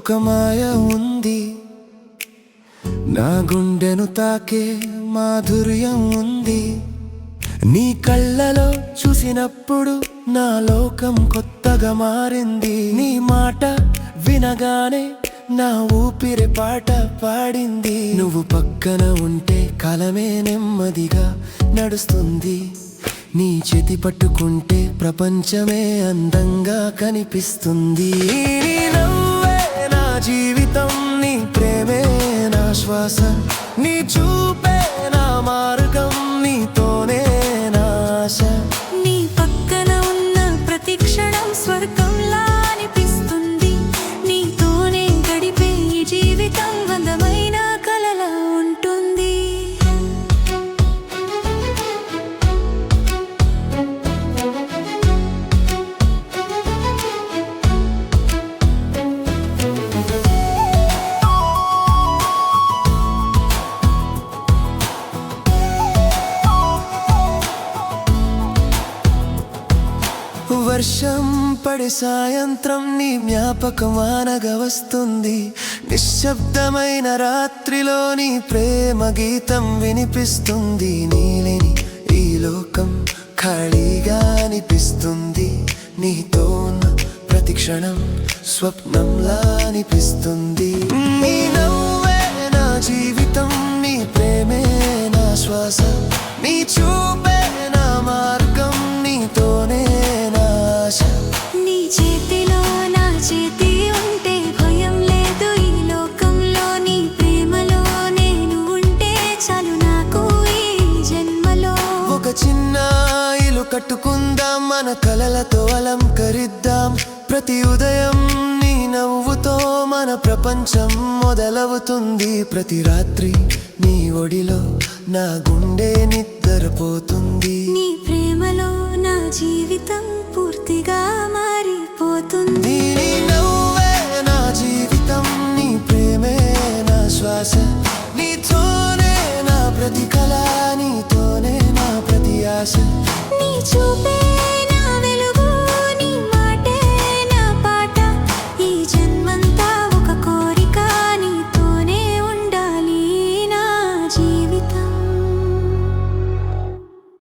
ఒక మాయ ఉంది, నా గుండెను తాకే మాధుర్యం ఉంది. నీ కళ్ళలో చూసినప్పుడు నా లోకం కొత్తగా మారింది. నీ మాట వినగానే నా ఊపిరి పాట పాడింది. నువ్వు పక్కన ఉంటే కాలమే నెమ్మదిగా నడుస్తుంది. నీ చేతి పట్టుకుంటే ప్రపంచమే అందంగా కనిపిస్తుంది. నీ నవ్వే నా జీవితం, నీ ప్రేమే నా శ్వాస, నీ చూపే నా మార్గం, నీతోనే నా ఆశ. నీ పక్కన ఉన్న ప్రతి క్షణం స్వర్గంలా అనిపిస్తుంది. నీతోనే గడిపే ఈ జీవితం అందమైన కలలా ఉంటుంది. వర్షం పడే సాయంత్రం నీ జ్ఞాపకం ఆనగా వస్తుంది. నిశ్శబ్దమైన రాత్రిలో నీ ప్రేమ గీతం వినిపిస్తుంది. నీలేని ఈ లోకం ఖాళీగా అనిపిస్తుంది. నీతో ఉన్న ప్రతి క్షణం స్వప్నంలా అనిపిస్తుంది. నీ నవ్వే నా జీవితం, నీ ప్రేమే నా శ్వాస, నీ చూపే నా మార్గం, నీతోనే నా ఆశ. నీ చేతిలో నా చేతి ఉంటే భయం లేదు ఈ లోకంలో. నీ ప్రేమలో నేను ఉంటే చాలు నాకు ఈ జన్మలో. ఒక చిన్న ఇల్లు కట్టుకుందాం, మన కలలతో అలంకరిద్దాం. ప్రతి ఉదయం నీ నవ్వుతో మన ప్రపంచం మొదలవుతుంది. ప్రతి రాత్రి నీ ఒడిలో నా గుండె నిద్రపోతుంది. నీ ప్రేమలో నా జీవితం పూర్తిగా మారిపోతుంది.